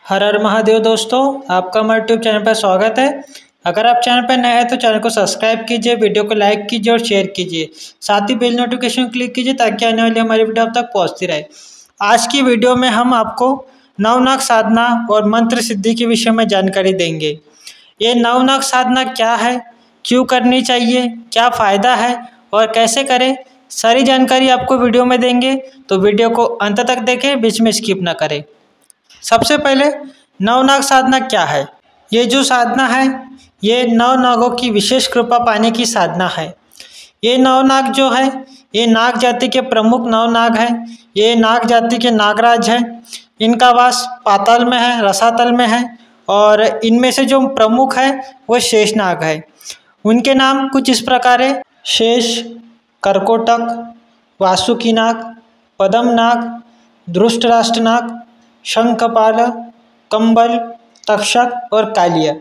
हर हर महादेव दोस्तों, आपका हमारे यूट्यूब चैनल पर स्वागत है। अगर आप चैनल पर नए हैं तो चैनल को सब्सक्राइब कीजिए, वीडियो को लाइक कीजिए और शेयर कीजिए। साथ ही बेल नोटिफिकेशन क्लिक कीजिए ताकि आने वाली हमारी वीडियो आप तक पहुंचती रहे। आज की वीडियो में हम आपको नवनाग साधना और मंत्र सिद्धि के विषय में जानकारी देंगे। ये नवनाग साधना क्या है, क्यों करनी चाहिए, क्या फ़ायदा है और कैसे करें, सारी जानकारी आपको वीडियो में देंगे। तो वीडियो को अंत तक देखें, बीच में स्किप ना करें। सबसे पहले नवनाग साधना क्या है। ये जो साधना है ये नवनागों की विशेष कृपा पाने की साधना है। ये नवनाग जो है ये नाग जाति के प्रमुख नवनाग हैं। ये नाग जाति के नागराज हैं। इनका वास पाताल में है, रसातल में है और इनमें से जो प्रमुख है वो शेषनाग है। उनके नाम कुछ इस प्रकार है: शेष, करकोटक, वासुकीनाग, पद्मनाग, धृष्टराष्ट्रनाग, शंखपाल, कंबल, तक्षक और कालिया।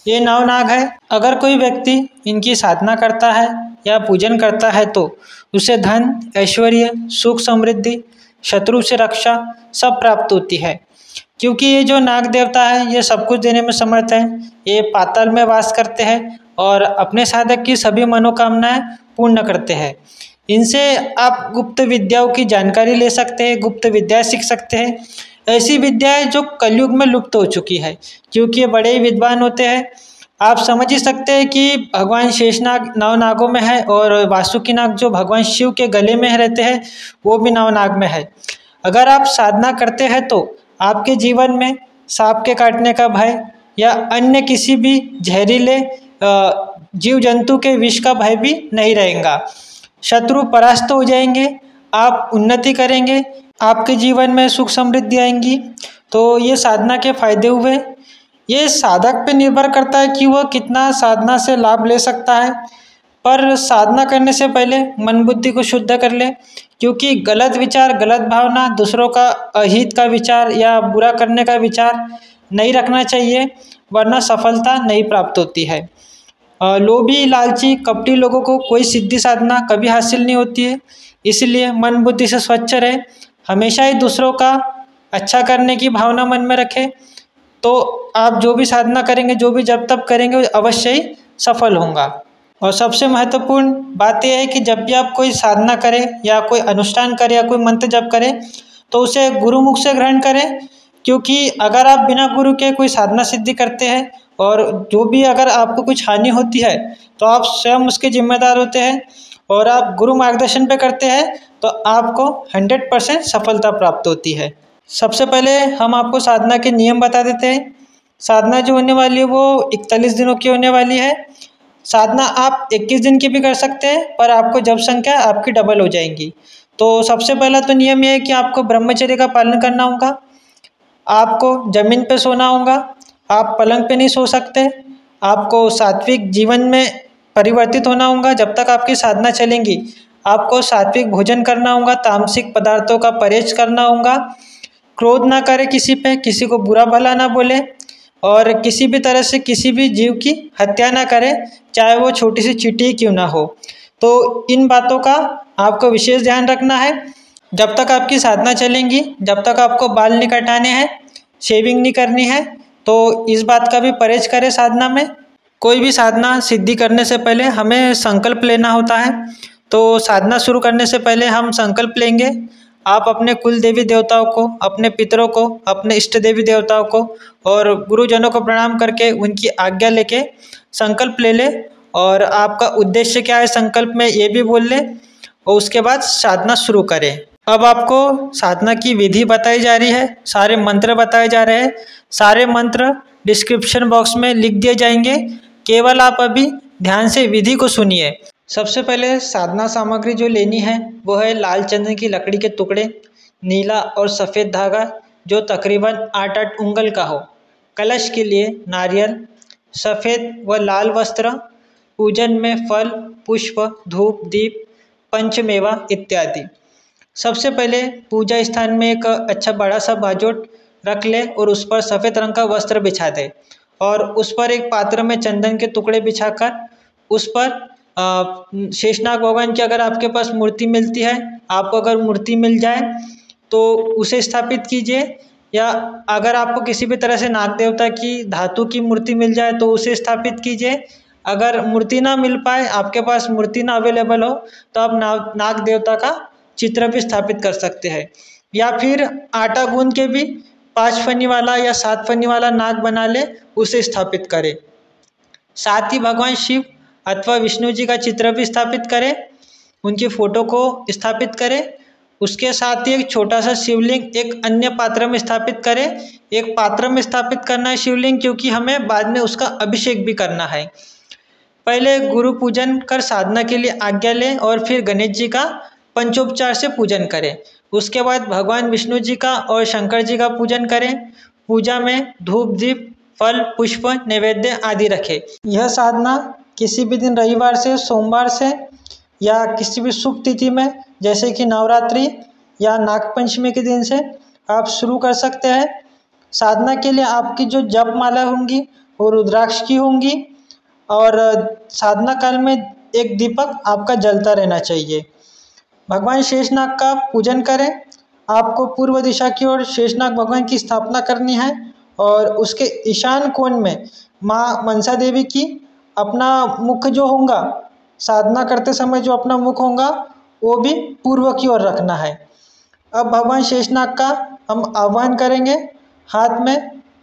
ये नवनाग है। अगर कोई व्यक्ति इनकी साधना करता है या पूजन करता है तो उसे धन, ऐश्वर्य, सुख, समृद्धि, शत्रु से रक्षा सब प्राप्त होती है। क्योंकि ये जो नाग देवता है ये सब कुछ देने में समर्थ है। ये पाताल में वास करते हैं और अपने साधक की सभी मनोकामनाएं पूर्ण करते हैं। इनसे आप गुप्त विद्याओं की जानकारी ले सकते हैं, गुप्त विद्या सीख सकते हैं। ऐसी विद्याएं जो कलयुग में लुप्त हो चुकी है, क्योंकि ये बड़े ही विद्वान होते हैं। आप समझ ही सकते हैं कि भगवान शेषनाग नवनागों में है और वासुकीनाग जो भगवान शिव के गले में रहते हैं वो भी नवनाग में है। अगर आप साधना करते हैं तो आपके जीवन में सांप के काटने का भय या अन्य किसी भी जहरीले जीव जंतु के विष का भय भी नहीं रहेगा। शत्रु परास्त हो जाएंगे, आप उन्नति करेंगे, आपके जीवन में सुख समृद्धि आएंगी। तो ये साधना के फायदे हुए। ये साधक पे निर्भर करता है कि वह कितना साधना से लाभ ले सकता है। पर साधना करने से पहले मन बुद्धि को शुद्ध कर ले, क्योंकि गलत विचार, गलत भावना, दूसरों का अहित का विचार या बुरा करने का विचार नहीं रखना चाहिए, वरना सफलता नहीं प्राप्त होती है। लोभी, लालची, कपटी लोगों को कोई सिद्धि साधना कभी हासिल नहीं होती है। इसलिए मन बुद्धि से स्वच्छ रहे, हमेशा ही दूसरों का अच्छा करने की भावना मन में रखें। तो आप जो भी साधना करेंगे, जो भी जब तब करेंगे, अवश्य ही सफल होगा। और सबसे महत्वपूर्ण बात यह है कि जब भी आप कोई साधना करें या कोई अनुष्ठान करें या कोई मंत्र जप करें तो उसे गुरुमुख से ग्रहण करें। क्योंकि अगर आप बिना गुरु के कोई साधना सिद्धि करते हैं और जो भी अगर आपको कुछ हानि होती है तो आप स्वयं उसके जिम्मेदार होते हैं। और आप गुरु मार्गदर्शन पे करते हैं तो आपको 100% सफलता प्राप्त होती है। सबसे पहले हम आपको साधना के नियम बता देते हैं। साधना जो होने वाली है वो 41 दिनों की होने वाली है। साधना आप 21 दिन की भी कर सकते हैं, पर आपको जप संख्या आपकी डबल हो जाएंगी। तो सबसे पहला तो नियम यह है कि आपको ब्रह्मचर्य का पालन करना होगा। आपको जमीन पे सोना होगा, आप पलंग पे नहीं सो सकते। आपको सात्विक जीवन में परिवर्तित होना होगा। जब तक आपकी साधना चलेंगी आपको सात्विक भोजन करना होगा, तामसिक पदार्थों का परहेज करना होगा। क्रोध ना करे किसी पे, किसी को बुरा भला ना बोले और किसी भी तरह से किसी भी जीव की हत्या ना करे, चाहे वो छोटी सी चींटी क्यों ना हो। तो इन बातों का आपको विशेष ध्यान रखना है। जब तक आपकी साधना चलेंगी, जब तक आपको बाल नहीं कटाने हैं, शेविंग नहीं करनी है, तो इस बात का भी परहेज करें। साधना में कोई भी साधना सिद्धि करने से पहले हमें संकल्प लेना होता है। तो साधना शुरू करने से पहले हम संकल्प लेंगे। आप अपने कुल देवी देवताओं को, अपने पितरों को, अपने इष्ट देवी देवताओं को और गुरुजनों को प्रणाम करके उनकी आज्ञा लेके संकल्प ले ले। और आपका उद्देश्य क्या है संकल्प में ये भी बोल ले और उसके बाद साधना शुरू करें। अब आपको साधना की विधि बताई जा रही है, सारे मंत्र बताए जा रहे हैं। सारे मंत्र डिस्क्रिप्शन बॉक्स में लिख दिए जाएंगे, केवल आप अभी ध्यान से विधि को सुनिए। सबसे पहले साधना सामग्री जो लेनी है वो है लाल चंदन की लकड़ी के टुकड़े, नीला और सफ़ेद धागा जो तकरीबन 8-8 उंगल का हो, कलश के लिए नारियल, सफ़ेद व लाल वस्त्र, पूजन में फल, पुष्प, धूप, दीप, पंचमेवा इत्यादि। सबसे पहले पूजा स्थान में एक अच्छा बड़ा सा बाजोट रख ले और उस पर सफ़ेद रंग का वस्त्र बिछा दे और उस पर एक पात्र में चंदन के टुकड़े बिछाकर उस पर शेषनाग भगवान की अगर आपके पास मूर्ति मिलती है, आपको अगर मूर्ति मिल जाए तो उसे स्थापित कीजिए। या अगर आपको किसी भी तरह से नाग देवता की धातु की मूर्ति मिल जाए तो उसे स्थापित कीजिए। अगर मूर्ति ना मिल पाए, आपके पास मूर्ति ना अवेलेबल हो, तो आप नाग देवता का चित्र भी स्थापित कर सकते हैं। या फिर आटा गूंद के भी 5 फनी वाला या 7 फनी वाला नाग बना ले, उसे स्थापित करें। साथ ही भगवान शिव अथवा विष्णु जी का चित्र भी स्थापित करें, उनकी फोटो को स्थापित करें। उसके साथ ही एक छोटा सा शिवलिंग एक अन्य पात्र में स्थापित करें। एक पात्र में स्थापित करना है शिवलिंग, क्योंकि हमें बाद में उसका अभिषेक भी करना है। पहले गुरु पूजन कर साधना के लिए आज्ञा लें और फिर गणेश जी का पंचोपचार से पूजन करें। उसके बाद भगवान विष्णु जी का और शंकर जी का पूजन करें। पूजा में धूप दीप फल पुष्प नैवेद्य आदि रखें। यह साधना किसी भी दिन रविवार से सोमवार से या किसी भी शुभ तिथि में, जैसे कि नवरात्रि या नागपंचमी के दिन से आप शुरू कर सकते हैं। साधना के लिए आपकी जो जप माला होंगी वो रुद्राक्ष की होंगी और साधना काल में एक दीपक आपका जलता रहना चाहिए। भगवान शेषनाग का पूजन करें। आपको पूर्व दिशा की ओर शेषनाग भगवान की स्थापना करनी है और उसके ईशान कोण में माँ मनसा देवी की अपना मुख जो होगा, साधना करते समय जो अपना मुख होगा वो भी पूर्व की ओर रखना है। अब भगवान शेषनाग का हम आह्वान करेंगे। हाथ में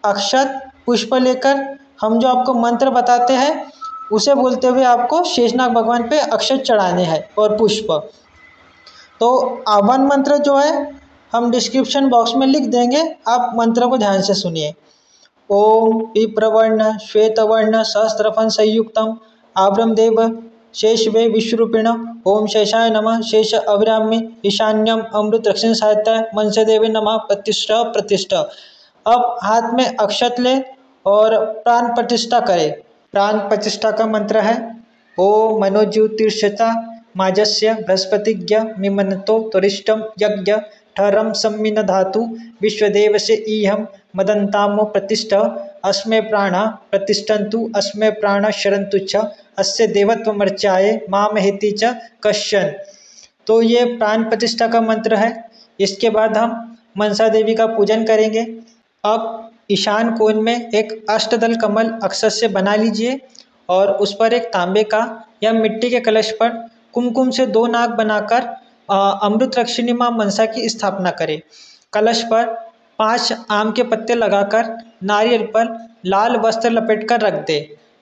अक्षत पुष्प लेकर हम जो आपको मंत्र बताते हैं उसे बोलते हुए आपको शेषनाग भगवान पे अक्षत चढ़ाने हैं और पुष्प। तो आह्वान मंत्र जो है हम डिस्क्रिप्शन बॉक्स में लिख देंगे, आप मंत्र को ध्यान से सुनिए। ओम विप्रवर्ण श्वेतवर्ण सहस्रफन संयुक्तम आव्रम देव शेषवे विश्वरूपिण ओम शेषाय नमः शेष अभिरामी ईशान्यम अमृत रक्षण सहायता मनसे देवी नमः प्रतिष्ठा प्रतिष्ठा। अब हाथ में अक्षत ले और प्राण प्रतिष्ठा करें। प्राण प्रतिष्ठा का मंत्र है ओम मनोज्योतिर्षता माजस्य बृहस्पतिज्ञ मिमनतो त्वरिष्ठम यज्ञ ठरम सम्मिन धातु विश्वदेव से इहम मदंतामो प्रतिष्ठ अस्मे प्राणा प्रतिष्ठन्तु अस्मे प्राणा शरन्तु च अस्य देवत्वमर्चाये मामहेति च कश्चन। तो ये प्राण प्रतिष्ठा का मंत्र है। इसके बाद हम मनसा देवी का पूजन करेंगे। अब ईशान कोण में एक अष्टदल कमल अक्षत से बना लीजिए और उस पर एक तांबे का या मिट्टी के कलश पर कुमकुम से 2 नाग बनाकर अमृत रक्षिणी माँ मनसा की स्थापना करें। कलश पर 5 आम के पत्ते लगाकर नारियल पर लाल वस्त्र लपेटकर रख दे।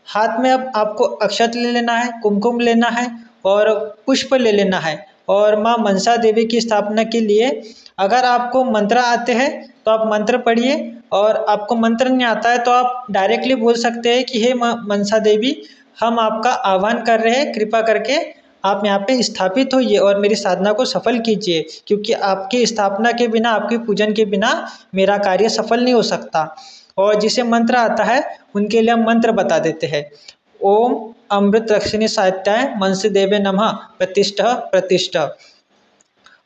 हाथ में अब आपको अक्षत ले लेना है, कुमकुम लेना है और पुष्प ले लेना है और माँ मनसा देवी की स्थापना के लिए अगर आपको मंत्र आते हैं तो आप मंत्र पढ़िए और आपको मंत्र नहीं आता है तो आप डायरेक्टली बोल सकते हैं कि हे मनसा देवी, हम आपका आह्वान कर रहे हैं, कृपा करके आप यहाँ पे स्थापित होइए और मेरी साधना को सफल कीजिए, क्योंकि आपकी स्थापना के बिना, आपके पूजन के बिना मेरा कार्य सफल नहीं हो सकता। और जिसे मंत्र आता है उनके लिए हम मंत्र बता देते हैं। ओम अमृत रक्षिणी साहित्याय मनसे देवे नमः प्रतिष्ठा प्रतिष्ठा।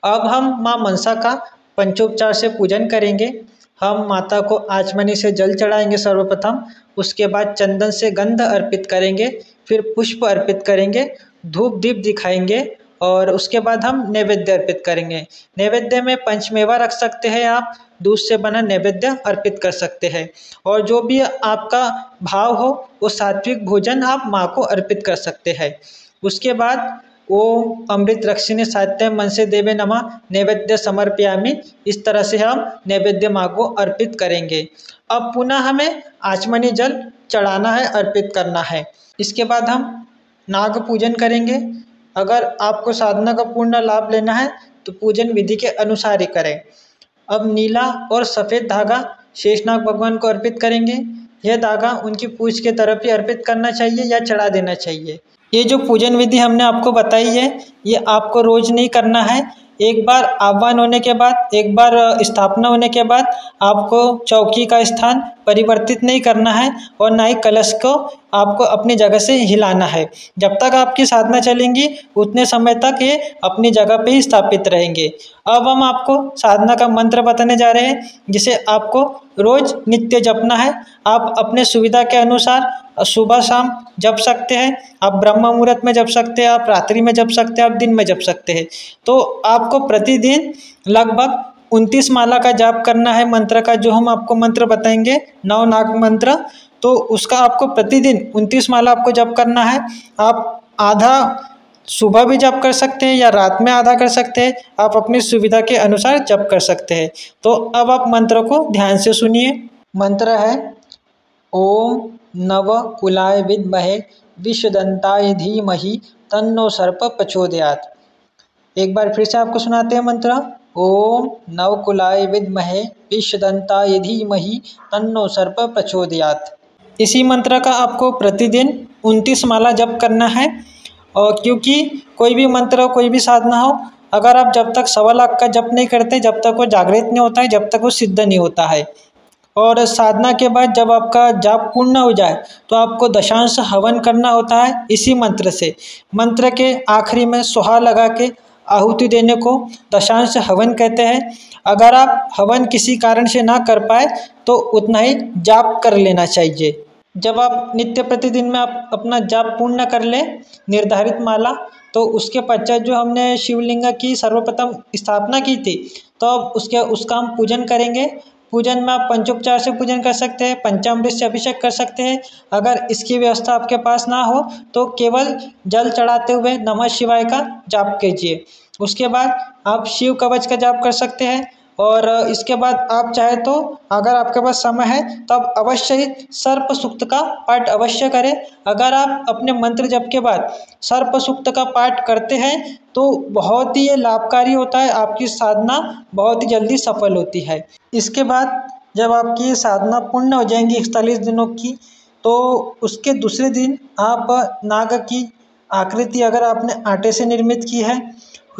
अब हम माँ मनसा का पंचोपचार से पूजन करेंगे। हम माता को आचमनी से जल चढ़ाएंगे सर्वप्रथम, उसके बाद चंदन से गंध अर्पित करेंगे, फिर पुष्प अर्पित करेंगे, धूप दीप दिखाएंगे और उसके बाद हम नैवेद्य अर्पित करेंगे। नैवेद्य में पंचमेवा रख सकते हैं, आप दूध से बना नैवेद्य अर्पित कर सकते हैं और जो भी आपका भाव हो वो सात्विक भोजन आप माँ को अर्पित कर सकते हैं। उसके बाद ओम अमृत रक्षिणी साहित्य मनसे देवे नमः नैवेद्य समर्पयामि, इस तरह से हम नैवेद्य माँ को अर्पित करेंगे। अब पुनः हमें आचमनी जल चढ़ाना है, अर्पित करना है। इसके बाद हम नाग पूजन करेंगे। अगर आपको साधना का पूर्ण लाभ लेना है तो पूजन विधि के अनुसार ही करें। अब नीला और सफ़ेद धागा शेषनाग भगवान को अर्पित करेंगे। यह धागा उनकी पूंछ के तरफ ही अर्पित करना चाहिए या चढ़ा देना चाहिए। ये जो पूजन विधि हमने आपको बताई है ये आपको रोज नहीं करना है। एक बार आह्वान होने के बाद, एक बार स्थापना होने के बाद आपको चौकी का स्थान परिवर्तित नहीं करना है और ना ही कलश को आपको अपनी जगह से हिलाना है। जब तक आपकी साधना चलेंगी उतने समय तक ये अपनी जगह पे ही स्थापित रहेंगे। अब हम आपको साधना का मंत्र बताने जा रहे हैं जिसे आपको रोज नित्य जपना है। आप अपने सुविधा के अनुसार सुबह शाम जप सकते हैं, आप ब्रह्म मुहूर्त में जप सकते हैं, आप रात्रि में जप सकते हैं, आप दिन में जप सकते हैं। तो आपको प्रतिदिन लगभग 29 माला का जाप करना है मंत्र का, जो हम आपको मंत्र बताएंगे नवनाग मंत्र, तो उसका आपको प्रतिदिन 29 माला आपको जप करना है। आप आधा सुबह भी जप कर सकते हैं या रात में आधा कर सकते हैं, आप अपनी सुविधा के अनुसार जप कर सकते हैं। तो अब आप मंत्र को ध्यान से सुनिए। मंत्र है ओम नव कुलाय विद्महे विषदंताय धीमहि तन्नो सर्प प्रचोदयात्। एक बार फिर से आपको सुनाते हैं मंत्र, ओम नवकुलाय विद्महे विषदंताय धीमहि तन्नो सर्प प्रचोदयात्। इसी मंत्र का आपको प्रतिदिन 29 माला जप करना है। और क्योंकि कोई भी मंत्र हो, कोई भी साधना हो, अगर आप जब तक 1.25 लाख का जप नहीं करते, जब तक वो जागृत नहीं होता है, जब तक वो सिद्ध नहीं होता है। और साधना के बाद जब आपका जाप पूर्ण हो जाए तो आपको दशांश हवन करना होता है इसी मंत्र से। मंत्र के आखिरी में सोहा लगा के आहुति देने को दशांश हवन कहते हैं। अगर आप हवन किसी कारण से ना कर पाए तो उतना ही जाप कर लेना चाहिए। जब आप नित्य प्रतिदिन में आप अपना जाप पूर्ण कर ले निर्धारित माला, तो उसके पश्चात जो हमने शिवलिंग की सर्वप्रथम स्थापना की थी, तो अब उसका हम पूजन करेंगे। पूजन में आप पंचोपचार से पूजन कर सकते हैं, पंचामृत से अभिषेक कर सकते हैं। अगर इसकी व्यवस्था आपके पास ना हो तो केवल जल चढ़ाते हुए नमः शिवाय का जाप कीजिए। उसके बाद आप शिव कवच का जाप कर सकते हैं। और इसके बाद आप चाहे तो अगर आपके पास समय है तो आप अवश्य ही सर्प सूक्त का पाठ अवश्य करें। अगर आप अपने मंत्र जप के बाद सर्प सूक्त का पाठ करते हैं तो बहुत ही ये लाभकारी होता है, आपकी साधना बहुत ही जल्दी सफल होती है। इसके बाद जब आपकी साधना पूर्ण हो जाएंगी 41 दिनों की, तो उसके दूसरे दिन आप नाग की आकृति अगर आपने आटे से निर्मित की है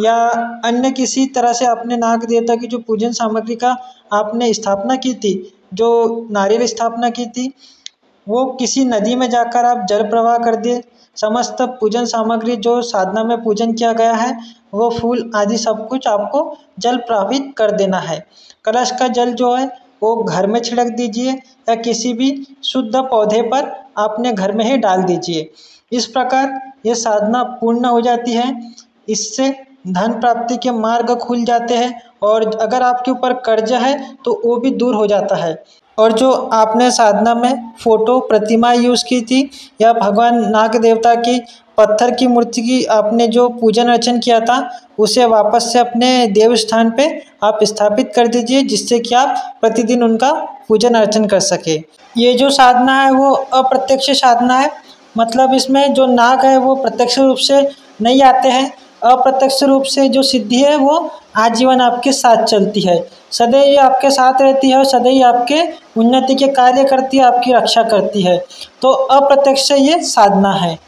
या अन्य किसी तरह से आपने नाग देवता की जो पूजन सामग्री का आपने स्थापना की थी, जो नारियल स्थापना की थी, वो किसी नदी में जाकर आप जल प्रवाह कर दिए। समस्त पूजन सामग्री जो साधना में पूजन किया गया है, वो फूल आदि सब कुछ आपको जल प्रवाहित कर देना है। कलश का जल जो है वो घर में छिड़क दीजिए या किसी भी शुद्ध पौधे पर आपने घर में ही डाल दीजिए। इस प्रकार ये साधना पूर्ण हो जाती है। इससे धन प्राप्ति के मार्ग खुल जाते हैं और अगर आपके ऊपर कर्ज है तो वो भी दूर हो जाता है। और जो आपने साधना में फोटो प्रतिमा यूज़ की थी या भगवान नाग देवता की पत्थर की मूर्ति की आपने जो पूजन अर्चन किया था, उसे वापस से अपने देव स्थान पे आप स्थापित कर दीजिए, जिससे कि आप प्रतिदिन उनका पूजन अर्चन कर सके। ये जो साधना है वो अप्रत्यक्ष साधना है, मतलब इसमें जो नाग है वो प्रत्यक्ष रूप से नहीं आते हैं। अप्रत्यक्ष रूप से जो सिद्धि है वो आजीवन आपके साथ चलती है, सदैव आपके साथ रहती है और सदैव आपके उन्नति के कार्य करती है, आपकी रक्षा करती है। तो अप्रत्यक्ष ये साधना है।